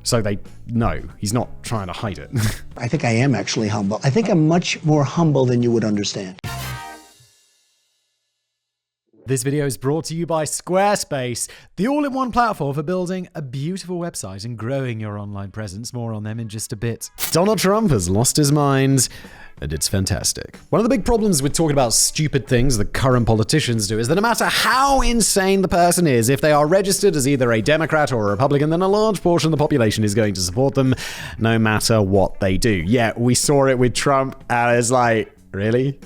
So they know he's not trying to hide it. I think I am actually humble. I think I'm much more humble than you would understand. This video is brought to you by Squarespace, the all-in-one platform for building a beautiful website and growing your online presence. More on them in just a bit. Donald Trump has lost his mind, and it's fantastic. One of the big problems with talking about stupid things the current politicians do is that no matter how insane the person is, if they are registered as either a Democrat or a Republican, then a large portion of the population is going to support them no matter what they do. Yeah, we saw it with Trump, and it's like, really?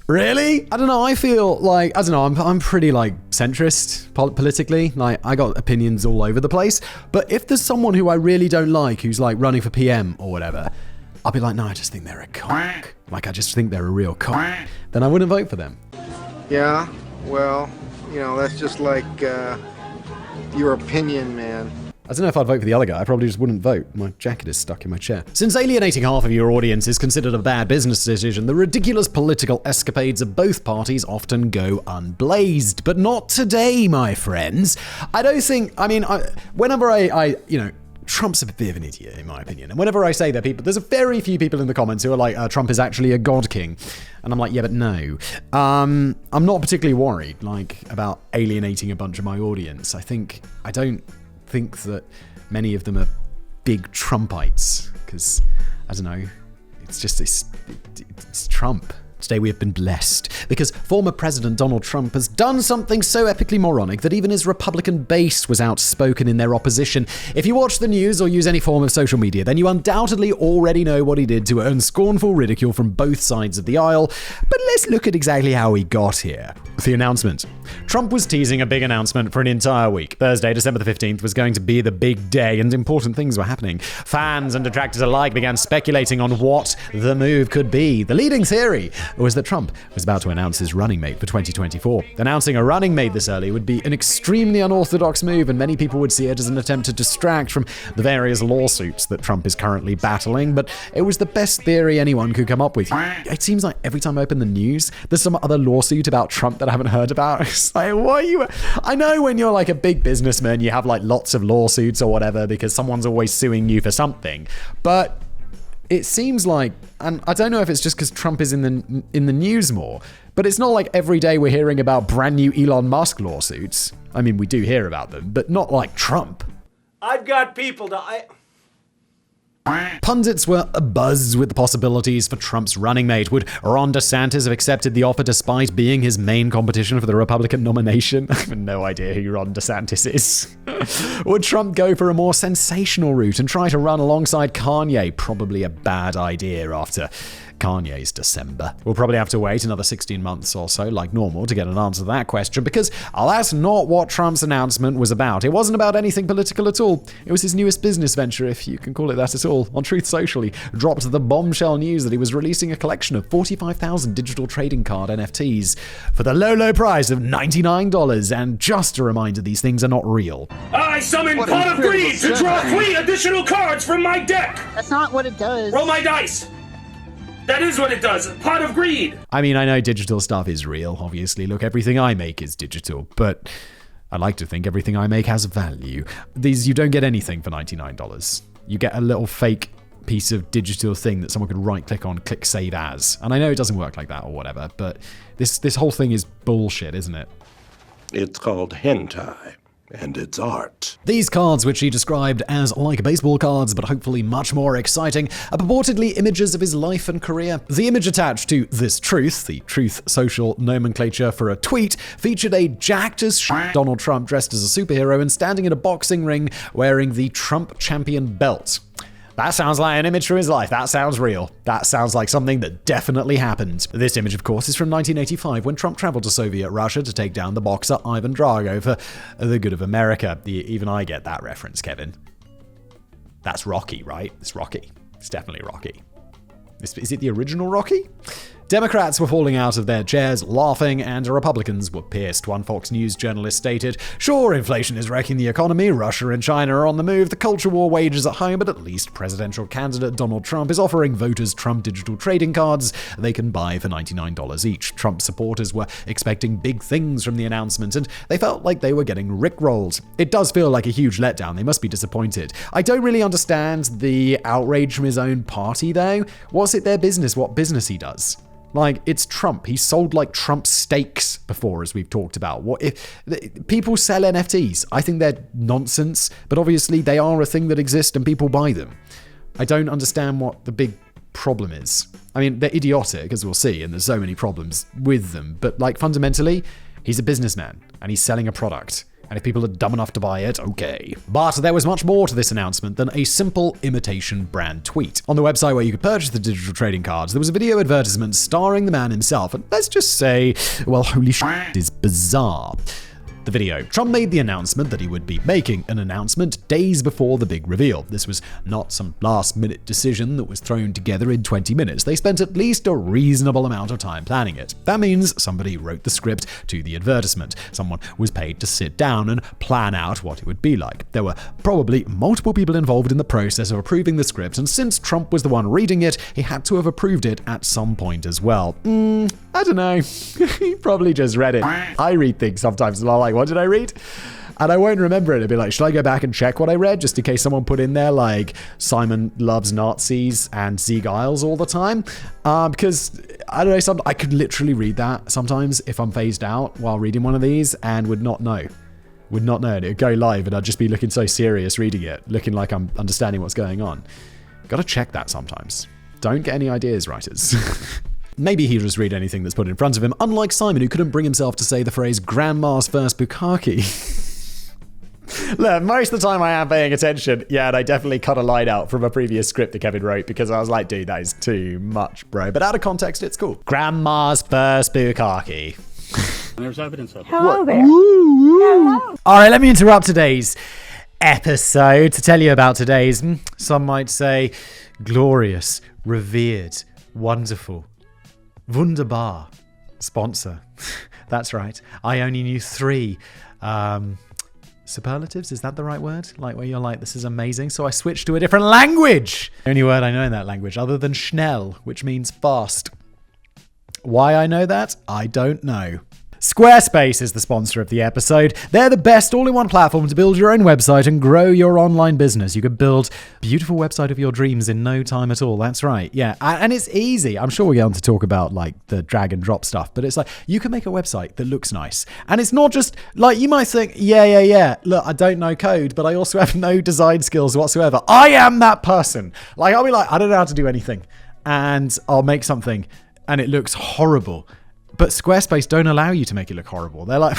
Really? I don't know. I feel like, I'm pretty centrist politically. I got opinions all over the place. But if there's someone who I really don't like who's running for PM or whatever, I'll be like, no, I just think they're a cock. I just think they're a real cock. Then I wouldn't vote for them. Yeah, well, that's just your opinion, man. I don't know if I'd vote for the other guy. I probably just wouldn't vote. My jacket is stuck in my chair. Since alienating half of your audience is considered a bad business decision, the ridiculous political escapades of both parties often go unblazed. But not today, my friends. I don't think, whenever Trump's a bit of an idiot, in my opinion. And whenever I say that, there's a very few people in the comments who are like, Trump is actually a god king. And I'm like, yeah, but no. I'm not particularly worried, about alienating a bunch of my audience. I don't think that many of them are big Trumpites, because, I don't know, it's Trump. Today we have been blessed because former President Donald Trump has done something so epically moronic that even his Republican base was outspoken in their opposition. If you watch the news or use any form of social media, then you undoubtedly already know what he did to earn scornful ridicule from both sides of the aisle. But let's look at exactly how he got here. The announcement. Trump was teasing a big announcement for an entire week. Thursday, December the 15th, was going to be the big day, and important things were happening. Fans and detractors alike began speculating on what the move could be. The leading theory was that Trump was about to announce his running mate for 2024. Announcing a running mate this early would be an extremely unorthodox move, and many people would see it as an attempt to distract from the various lawsuits that Trump is currently battling, but it was the best theory anyone could come up with. It seems like every time I open the news, there's some other lawsuit about Trump that I haven't heard about. It's like, what are you... I know when you're a big businessman, you have lots of lawsuits or whatever because someone's always suing you for something, but it seems like, and I don't know if it's just because Trump is in the news more, but it's not like every day we're hearing about brand new Elon Musk lawsuits. I mean, we do hear about them, but not like Trump. I've got people to... Pundits were abuzz with the possibilities for Trump's running mate. Would Ron DeSantis have accepted the offer despite being his main competition for the Republican nomination? I have no idea who Ron DeSantis is. Would Trump go for a more sensational route and try to run alongside Kanye? Probably a bad idea after Kanye's December. We'll probably have to wait another 16 months or so, like normal, to get an answer to that question, because that's not what Trump's announcement was about. It wasn't about anything political at all. It was his newest business venture, if you can call it that at all. On Truth Social, he dropped the bombshell news that he was releasing a collection of 45,000 digital trading card NFTs for the low price of $99. And just a reminder, these things are not real. I summon Pot of Greed to draw 3 additional cards from my deck! That's not what it does. Roll my dice! That is what it does. Pot of Greed. I mean, I know digital stuff is real, obviously. Look, everything I make is digital, but I like to think everything I make has value. You don't get anything for $99. You get a little fake piece of digital thing that someone could right-click on, click Save As. And I know it doesn't work like that or whatever, but this whole thing is bullshit, isn't it? It's called hentai. And it's art. These cards, which he described as like baseball cards, but hopefully much more exciting, are purportedly images of his life and career. The image attached to this Truth, the Truth Social nomenclature for a tweet, featured a jacked as Donald Trump dressed as a superhero and standing in a boxing ring wearing the Trump champion belt. That sounds like an image from his life. That sounds real. That sounds like something that definitely happened. This image, of course, is from 1985 when Trump traveled to Soviet Russia to take down the boxer Ivan Drago for the good of America. Even I get that reference, Kevin. That's Rocky, right? It's Rocky. It's definitely Rocky. Is it the original Rocky? Democrats were falling out of their chairs, laughing, and Republicans were pissed. One Fox News journalist stated, "Sure, inflation is wrecking the economy, Russia and China are on the move, the culture war wages at home, but at least presidential candidate Donald Trump is offering voters Trump digital trading cards they can buy for $99 each." Trump supporters were expecting big things from the announcement, and they felt like they were getting rickrolled. It does feel like a huge letdown. They must be disappointed. I don't really understand the outrage from his own party, though. What's it their business what business he does? Like, it's Trump. He sold like Trump steaks before, as we've talked about. What if people sell NFTs? I think they're nonsense, but obviously they are a thing that exists and people buy them. I don't understand what the big problem is. I mean, they're idiotic, as we'll see, and there's so many problems with them. But like, fundamentally, he's a businessman and he's selling a product. And if people are dumb enough to buy it, okay. But there was much more to this announcement than a simple imitation brand tweet. On the website where you could purchase the digital trading cards, there was a video advertisement starring the man himself. And let's just say, well, holy shit is bizarre. The video. Trump made the announcement that he would be making an announcement days before the big reveal. This was not some last-minute decision that was thrown together in 20 minutes. They spent at least a reasonable amount of time planning it. That means somebody wrote the script to the advertisement. Someone was paid to sit down and plan out what it would be like. There were probably multiple people involved in the process of approving the script, and since Trump was the one reading it, he had to have approved it at some point as well. I don't know. He probably just read it. I read things sometimes and I'm like, what did I read? And I won't remember it. I'd be like, should I go back and check what I read just in case someone put in there like Simon loves Nazis and Sieg Heils all the time? Because I don't know, I could literally read that sometimes if I'm phased out while reading one of these and would not know. And it would go live and I'd just be looking so serious reading it, looking like I'm understanding what's going on. Gotta check that sometimes. Don't get any ideas, writers. Maybe he'll just read anything that's put in front of him, unlike Simon, who couldn't bring himself to say the phrase "Grandma's first bukkake." Look, most of the time I am paying attention, yeah, and I definitely cut a line out from a previous script that Kevin wrote because I was like, dude, that is too much, bro. But out of context, it's cool. Grandma's first bukkake. There's evidence of it. Hello there. Hello. All right, let me interrupt today's episode to tell you about today's, some might say, glorious, revered, wonderful, wunderbar sponsor. That's right. I only knew 3 superlatives. Is that the right word? Like where you're like, this is amazing. So I switched to a different language. The only word I know in that language other than schnell, which means fast. Why I know that? I don't know. Squarespace is the sponsor of the episode. They're the best all-in-one platform to build your own website and grow your online business. You can build a beautiful website of your dreams in no time at all. That's right. Yeah. And it's easy. I'm sure we'll get on to talk about like the drag and drop stuff, but it's like you can make a website that looks nice. And it's not just like you might think, yeah. Look, I don't know code, but I also have no design skills whatsoever. I am that person. Like I'll be like, I don't know how to do anything. And I'll make something and it looks horrible. But Squarespace don't allow you to make it look horrible. They're like,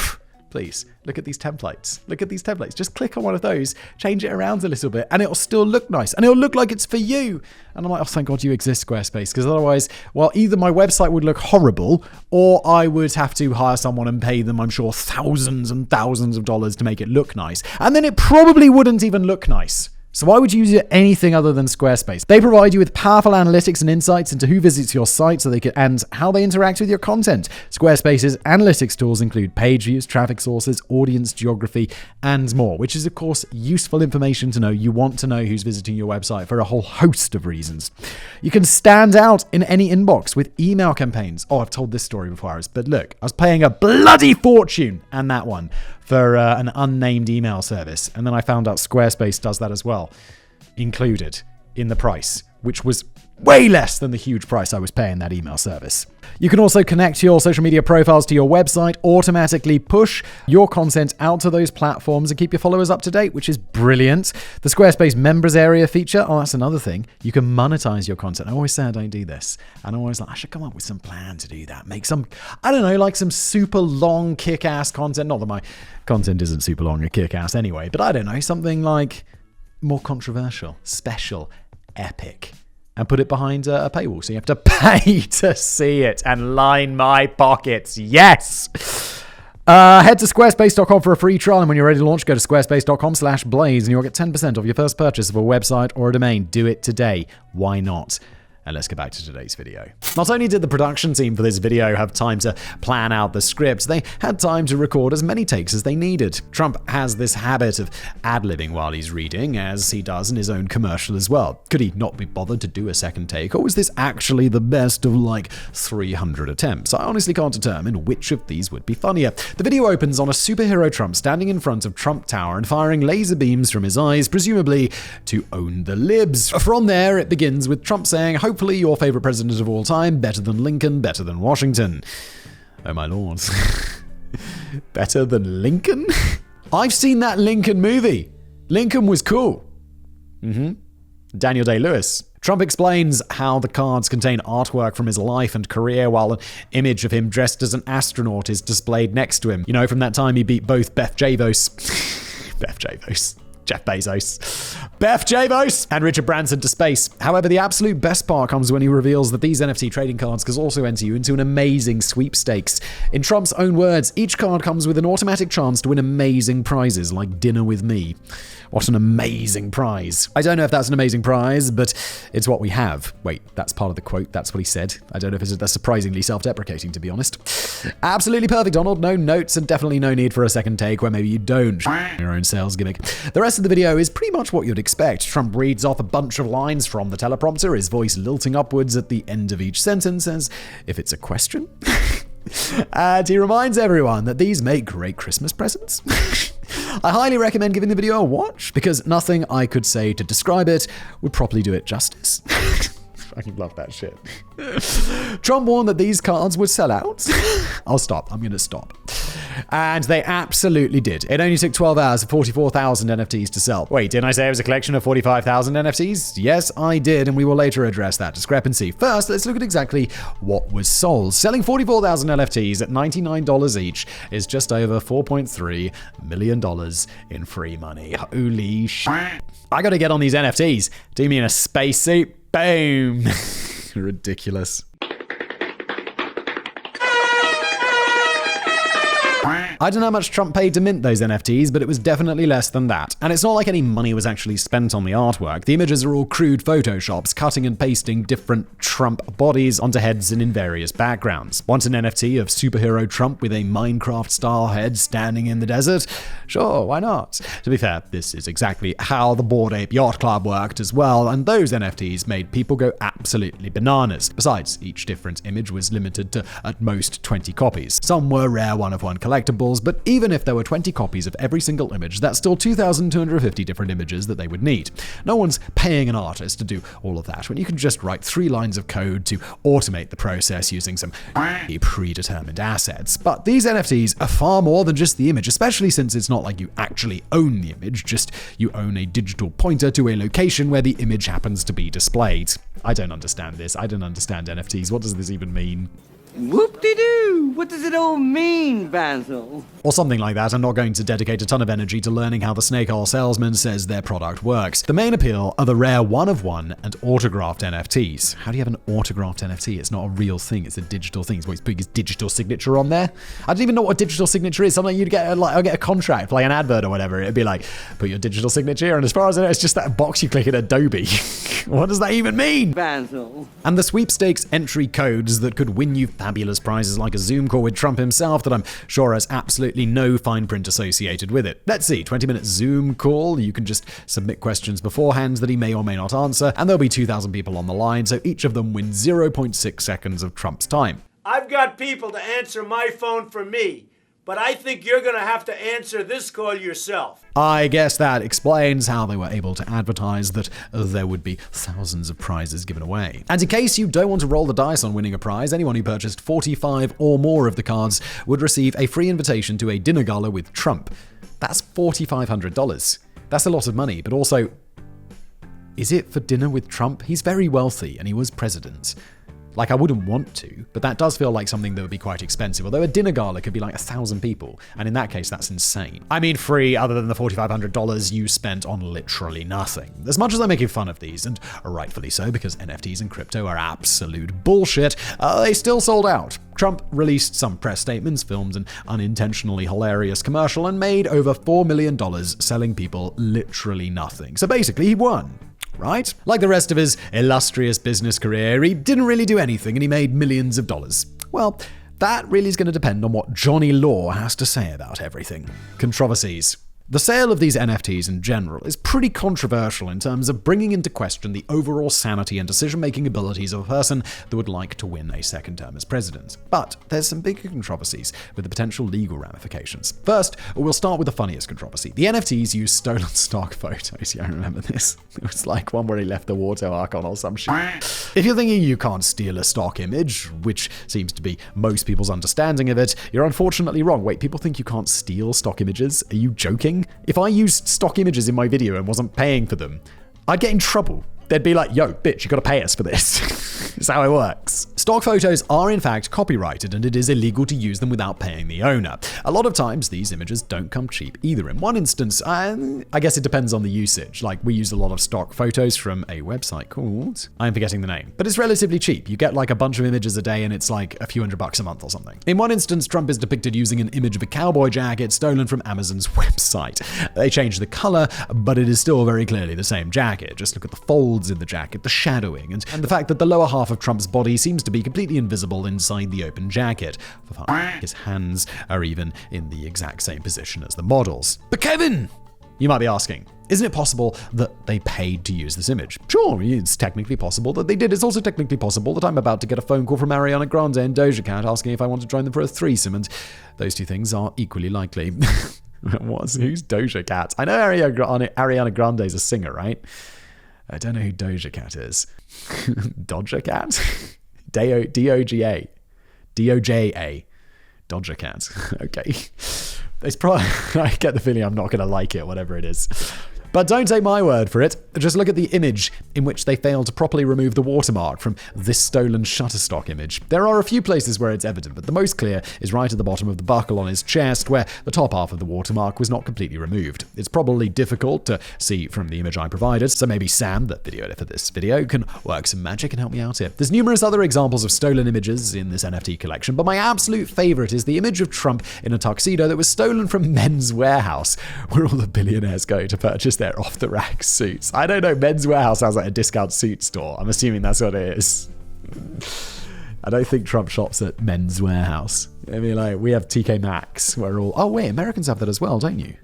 please, look at these templates. Look at these templates. Just click on one of those, change it around a little bit, and it'll still look nice. And it'll look like it's for you. And I'm like, oh, thank God you exist, Squarespace. Because otherwise, well, either my website would look horrible, or I would have to hire someone and pay them, I'm sure, thousands and thousands of dollars to make it look nice. And then it probably wouldn't even look nice. So why would you use anything other than Squarespace? They provide you with powerful analytics and insights into who visits your site so they can, and how they interact with your content. Squarespace's analytics tools include page views, traffic sources, audience geography, and more, which is, of course, useful information to know. You want to know who's visiting your website for a whole host of reasons. You can stand out in any inbox with email campaigns. Oh, I've told this story before, but look, I was paying a bloody fortune, and that one, for an unnamed email service. And then I found out Squarespace does that as well, included in the price, which was way less than the huge price I was paying that email service. You can also connect your social media profiles to your website, automatically push your content out to those platforms and keep your followers up to date, which is brilliant. The Squarespace members area feature, oh, that's another thing. You can monetize your content. I always say I don't do this. And I'm always like, I should come up with some plan to do that. Make some, I don't know, like some super long kick-ass content. Not that my content isn't super long or kick-ass anyway, but I don't know, something like more controversial, special, epic. And put it behind a paywall. So you have to pay to see it and line my pockets. Yes! Head to squarespace.com for a free trial. And when you're ready to launch, go to squarespace.com/blaze and you'll get 10% off your first purchase of a website or a domain. Do it today. Why not? And let's get back to today's video. Not only did the production team for this video have time to plan out the script, they had time to record as many takes as they needed. Trump has this habit of ad-libbing while he's reading, as he does in his own commercial as well. Could he not be bothered to do a second take, or was this actually the best of like 300 attempts? I honestly can't determine which of these would be funnier. The video opens on a superhero Trump standing in front of Trump Tower and firing laser beams from his eyes, presumably to own the libs. From there, it begins with Trump saying, "Hopefully your favorite president of all time, better than Lincoln, better than Washington." Oh my lord. Better than Lincoln? I've seen that Lincoln movie. Lincoln was cool. Daniel Day-Lewis. Trump explains how the cards contain artwork from his life and career, while an image of him dressed as an astronaut is displayed next to him. You know, from that time he beat both Jeff Bezos and Richard Branson to space. However, the absolute best part comes when he reveals that these NFT trading cards can also enter you into an amazing sweepstakes. In Trump's own words, each card comes with an automatic chance to win amazing prizes like dinner with me. What an amazing prize. I don't know if that's an amazing prize, but it's what we have. Wait, that's part of the quote. That's what he said. I don't know if that's surprisingly self-deprecating, to be honest. Absolutely perfect, Donald. No notes and definitely no need for a second take where maybe you don't. Your own sales gimmick. The rest of the video is pretty much what you'd expect. Trump reads off a bunch of lines from the teleprompter, his voice lilting upwards at the end of each sentence as if it's a question. And he reminds everyone that these make great Christmas presents. I highly recommend giving the video a watch, because nothing I could say to describe it would properly do it justice. I fucking love that shit. Trump warned that these cards would sell out. I'll stop. I'm going to stop. And they absolutely did. It only took 12 hours for 44,000 NFTs to sell. Wait, didn't I say it was a collection of 45,000 NFTs? Yes, I did, and we will later address that discrepancy. First, let's look at exactly what was sold. Selling 44,000 NFTs at $99 each is just over $4.3 million in free money. Holy shit. I gotta get on these NFTs. Do me in a spacesuit. Boom. Ridiculous. I don't know how much Trump paid to mint those NFTs, but it was definitely less than that. And it's not like any money was actually spent on the artwork. The images are all crude photoshops, cutting and pasting different Trump bodies onto heads and in various backgrounds. Want an NFT of superhero Trump with a Minecraft-style head standing in the desert? Sure, why not? To be fair, this is exactly how the Bored Ape Yacht Club worked as well, and those NFTs made people go absolutely bananas. Besides, each different image was limited to at most 20 copies. Some were rare one-of-one collectibles, but even if there were 20 copies of every single image, that's still 2,250 different images that they would need. No one's paying an artist to do all of that when you can just write 3 lines of code to automate the process using some predetermined assets. But these NFTs are far more than just the image, especially since it's not like you actually own the image, just you own a digital pointer to a location where the image happens to be displayed. I don't understand this. I don't understand NFTs. What does this even mean? Whoop-de-doo! What does it all mean, Basil? Or something like that. I'm not going to dedicate a ton of energy to learning how the snake oil salesman says their product works. The main appeal are the rare one-of-one and autographed NFTs. How do you have an autographed NFT? It's not a real thing. It's a digital thing. He's putting his digital signature on there. I don't even know what a digital signature is. Something you'd get, I'll get a contract, like an advert or whatever. It'd be like, put your digital signature. And as far as I know, it's just that box you click in Adobe. What does that even mean? Basil. And the sweepstakes entry codes that could win you fabulous prizes like a Zoom call with Trump himself that I'm sure has absolutely no fine print associated with it. Let's see, 20-minute Zoom call. You can just submit questions beforehand that he may or may not answer, and there'll be 2,000 people on the line, so each of them wins 0.6 seconds of Trump's time. I've got people to answer my phone for me, but I think you're going to have to answer this call yourself. I guess that explains how they were able to advertise that there would be thousands of prizes given away. And in case you don't want to roll the dice on winning a prize, anyone who purchased 45 or more of the cards would receive a free invitation to a dinner gala with Trump. That's $4,500. That's a lot of money, but also, is it for dinner with Trump? He's very wealthy and he was president. Like, I wouldn't want to, but that does feel like something that would be quite expensive. Although a dinner gala could be like 1,000 people, and in that case, that's insane. I mean, free other than the $4,500 you spent on literally nothing. As much as I'm making fun of these, and rightfully so, because NFTs and crypto are absolute bullshit, they still sold out. Trump released some press statements, filmed an unintentionally hilarious commercial, and made over $4 million selling people literally nothing. So basically, he won. right? Like the rest of his illustrious business career, he didn't really do anything and he made millions of dollars. Well, that really is going to depend on what Johnny Law has to say about everything. Controversies. The sale of these NFTs in general is pretty controversial in terms of bringing into question the overall sanity and decision-making abilities of a person that would like to win a second term as president. But there's some bigger controversies with the potential legal ramifications. First, we'll start with the funniest controversy. The NFTs use stolen stock photos. Yeah, I remember this. It was like one where he left the watermark on or some shit. If you're thinking you can't steal a stock image, which seems to be most people's understanding of it, you're unfortunately wrong. Wait, people think you can't steal stock images? Are you joking? If I used stock images in my video and wasn't paying for them, I'd get in trouble. They'd be like, yo, bitch, you gotta pay us for this. That's how it works. Stock photos are in fact copyrighted and it is illegal to use them without paying the owner. A lot of times, these images don't come cheap either. In one instance, I guess it depends on the usage. Like, we use a lot of stock photos from a website called, I'm forgetting the name, but it's relatively cheap. You get like a bunch of images a day and it's like a few $100 a month or something. In one instance, Trump is depicted using an image of a cowboy jacket stolen from Amazon's website. They changed the color, but it is still very clearly the same jacket. Just look at the folds in the jacket, the shadowing, and the fact that the lower half of Trump's body seems to be completely invisible inside the open jacket. His hands are even in the exact same position as the models. But Kevin, you might be asking, isn't it possible that they paid to use this image? Sure, it's technically possible that they did. It's also technically possible that I'm about to get a phone call from Ariana Grande and Doja Cat asking if I want to join them for a threesome, and those two things are equally likely. Who's Doja Cat? I know Ariana Grande is a singer, right? I don't know who Doja Cat is. Doja Cat? D-O-G-A. D-O-J-A. Doja Cat. Okay. It's probably, I get the feeling I'm not going to like it, whatever it is. But don't take my word for it. Just look at the image in which they failed to properly remove the watermark from this stolen Shutterstock image. There are a few places where it's evident, but the most clear is right at the bottom of the buckle on his chest, where the top half of the watermark was not completely removed. It's probably difficult to see from the image I provided, so maybe Sam, the video editor for this video, can work some magic and help me out here. There's numerous other examples of stolen images in this NFT collection, but my absolute favorite is the image of Trump in a tuxedo that was stolen from Men's Warehouse, where all the billionaires go to purchase their off-the-rack suits. I don't know, Men's Warehouse sounds like a discount suit store. I'm assuming that's what it is. I don't think Trump shops at Men's Warehouse. I mean, like, we have TK Maxx, where all... Oh, wait, Americans have that as well, don't you?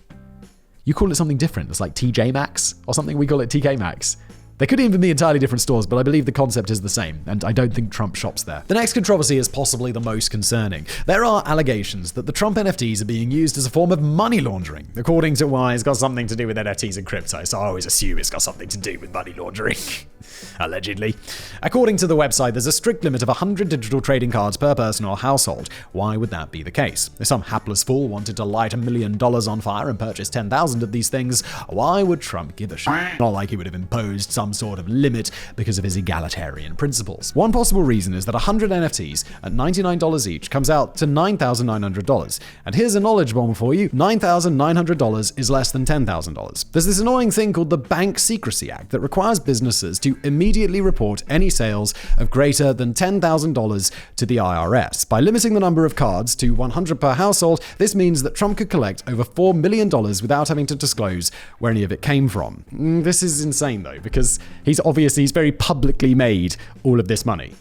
You call it something different. It's like TJ Maxx or something. We call it TK Maxx. They could even be entirely different stores, but I believe the concept is the same, and I don't think Trump shops there. The next controversy is possibly the most concerning. There are allegations that the Trump NFTs are being used as a form of money laundering. According to why, it's got something to do with NFTs and crypto, so I always assume it's got something to do with money laundering. Allegedly. According to the website, there's a strict limit of 100 digital trading cards per person or household. Why would that be the case? If some hapless fool wanted to light $1 million on fire and purchase 10,000 of these things, why would Trump give a shit? Not like he would have imposed some sort of limit because of his egalitarian principles. One possible reason is that 100 NFTs at $99 each comes out to $9,900. And here's a knowledge bomb for you. $9,900 is less than $10,000. There's this annoying thing called the Bank Secrecy Act that requires businesses to immediately report any sales of greater than $10,000 to the IRS. By limiting the number of cards to 100 per household, this means that Trump could collect over $4 million without having to disclose where any of it came from. This is insane though, because he's very publicly made all of this money.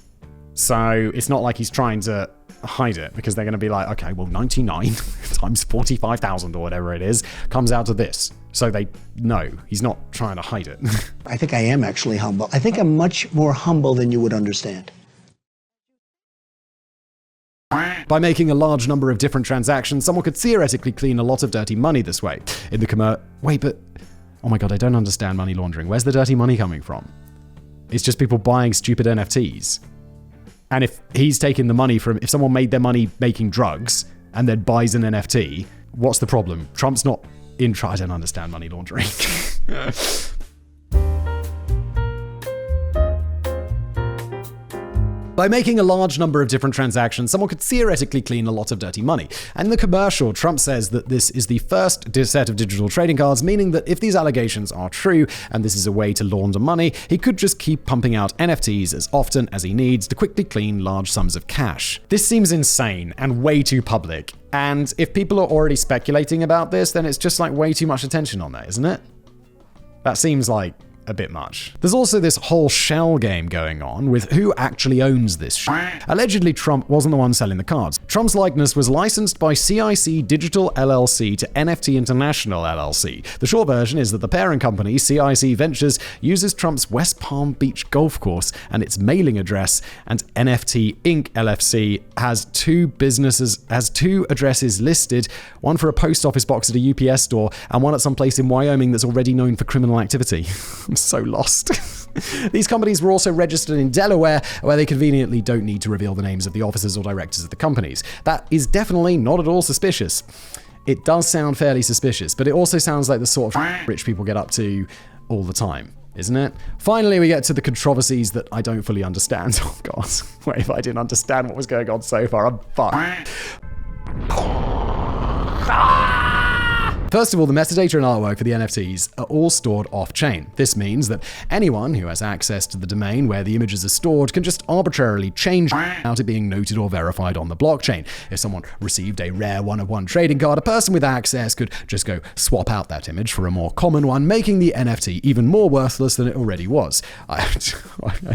So it's not like he's trying to hide it, because they're going to be like, okay, well, 99 times 45,000 or whatever it is comes out to this. So they know he's not trying to hide it. I think I am actually humble. I think I'm much more humble than you would understand. By making a large number of different transactions, someone could theoretically clean a lot of dirty money this way. Oh my god, I don't understand money laundering. Where's the dirty money coming from? It's just people buying stupid NFTs. And if he's taking the money from, if someone made their money making drugs and then buys an NFT, what's the problem? Trump's not in I don't understand money laundering. By making a large number of different transactions, someone could theoretically clean a lot of dirty money. And in the commercial, Trump says that this is the first set of digital trading cards, meaning that if these allegations are true, and this is a way to launder money, he could just keep pumping out NFTs as often as he needs to quickly clean large sums of cash. This seems insane and way too public. And if people are already speculating about this, then it's just like way too much attention on that, isn't it? That seems like a bit much. There's also this whole shell game going on with who actually owns this shit. Allegedly, Trump wasn't the one selling the cards. Trump's likeness was licensed by CIC Digital LLC to NFT International LLC. The short version is that the parent company, CIC Ventures, uses Trump's West Palm Beach golf course and its mailing address, and NFT Inc. LLC has two addresses listed, one for a post office box at a UPS store and one at some place in Wyoming that's already known for criminal activity. I'm so lost. These companies were also registered in Delaware, where they conveniently don't need to reveal the names of the officers or directors of the companies. That is definitely not at all suspicious. It does sound fairly suspicious, but it also sounds like the sort of rich people get up to all the time, isn't it? Finally, we get to the controversies that I don't fully understand. Oh god, wait, if I didn't understand what was going on so far, I'm fucked. First of all, the metadata and artwork for the NFTs are all stored off-chain. This means that anyone who has access to the domain where the images are stored can just arbitrarily change without it being noted or verified on the blockchain. If someone received a rare one-of-one trading card, a person with access could just go swap out that image for a more common one, making the NFT even more worthless than it already was. I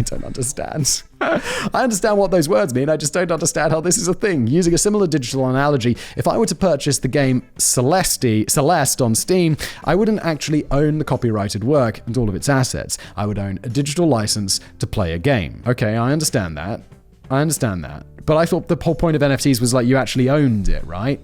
don't understand. I understand what those words mean, I just don't understand how this is a thing. Using a similar digital analogy, if I were to purchase the game Celeste on Steam, I wouldn't actually own the copyrighted work and all of its assets. I would own a digital license to play a game. Okay, I understand that. But I thought the whole point of NFTs was like you actually owned it, right?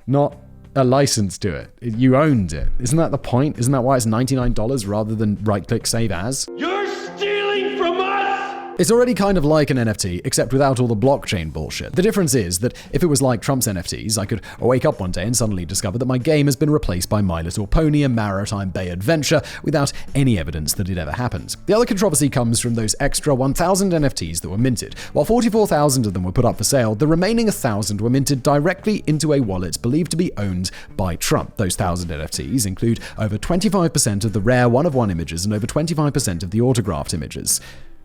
Not a license to it. You owned it. Isn't that the point? Isn't that why it's $99 rather than right-click save as? You're stealing from us! It's already kind of like an NFT, except without all the blockchain bullshit. The difference is that if it was like Trump's NFTs, I could wake up one day and suddenly discover that my game has been replaced by My Little Pony, a Maritime Bay adventure, without any evidence that it ever happened. The other controversy comes from those extra 1,000 NFTs that were minted. While 44,000 of them were put up for sale, the remaining 1,000 were minted directly into a wallet believed to be owned by Trump. Those 1,000 NFTs include over 25% of the rare one-of-one images and over 25% of the autographed images.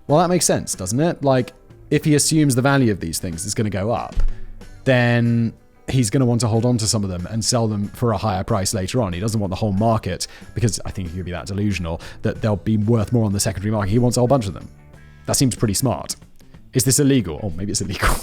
Well, that makes sense, doesn't it? Like, if he assumes the value of these things is going to go up, then he's going to want to hold on to some of them and sell them for a higher price later on. He doesn't want the whole market, because I think he could be that delusional, that they'll be worth more on the secondary market. He wants a whole bunch of them. That seems pretty smart. Is this illegal? Oh, maybe it's illegal.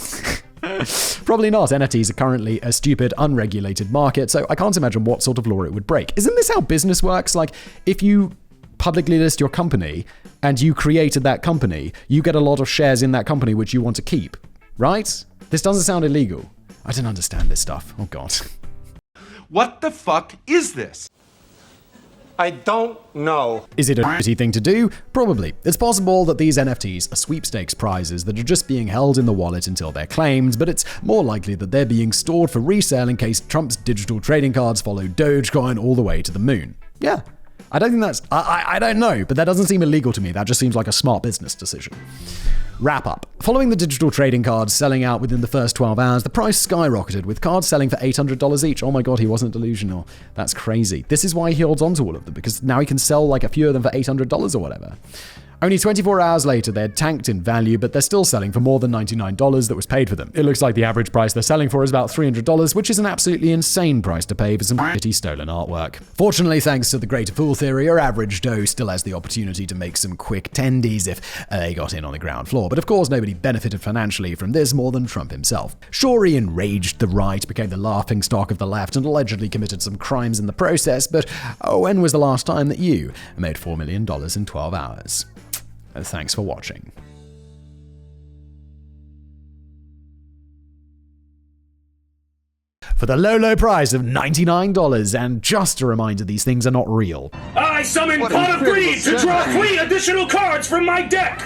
Probably not. NFTs are currently a stupid, unregulated market, so I can't imagine what sort of law it would break. Isn't this how business works? Like, if you publicly list your company and you created that company, you get a lot of shares in that company which you want to keep, right? This doesn't sound illegal. I don't understand this stuff. Oh god. What the fuck is this? I don't know. Is it a shitty thing to do? Probably. It's possible that these NFTs are sweepstakes prizes that are just being held in the wallet until they're claimed, but it's more likely that they're being stored for resale in case Trump's digital trading cards follow Dogecoin all the way to the moon. Yeah. I don't think that's... I don't know, but that doesn't seem illegal to me. That just seems like a smart business decision. Wrap up. Following the digital trading cards selling out within the first 12 hours, the price skyrocketed, with cards selling for $800 each. Oh my god, he wasn't delusional. That's crazy. This is why he holds on to all of them, because now he can sell like a few of them for $800 or whatever. Only 24 hours later, they had tanked in value, but they're still selling for more than $99 that was paid for them. It looks like the average price they're selling for is about $300, which is an absolutely insane price to pay for some shitty stolen artwork. Fortunately, thanks to the greater fool theory, your average Joe still has the opportunity to make some quick tendies if they got in on the ground floor. But of course, nobody benefited financially from this more than Trump himself. Sure, he enraged the right, became the laughingstock of the left, and allegedly committed some crimes in the process, but when was the last time that you made $4 million in 12 hours? Thanks for watching. For the low price of $99, and just a reminder, these things are not real. I summon Pot of Greed to draw 3 additional cards from my deck!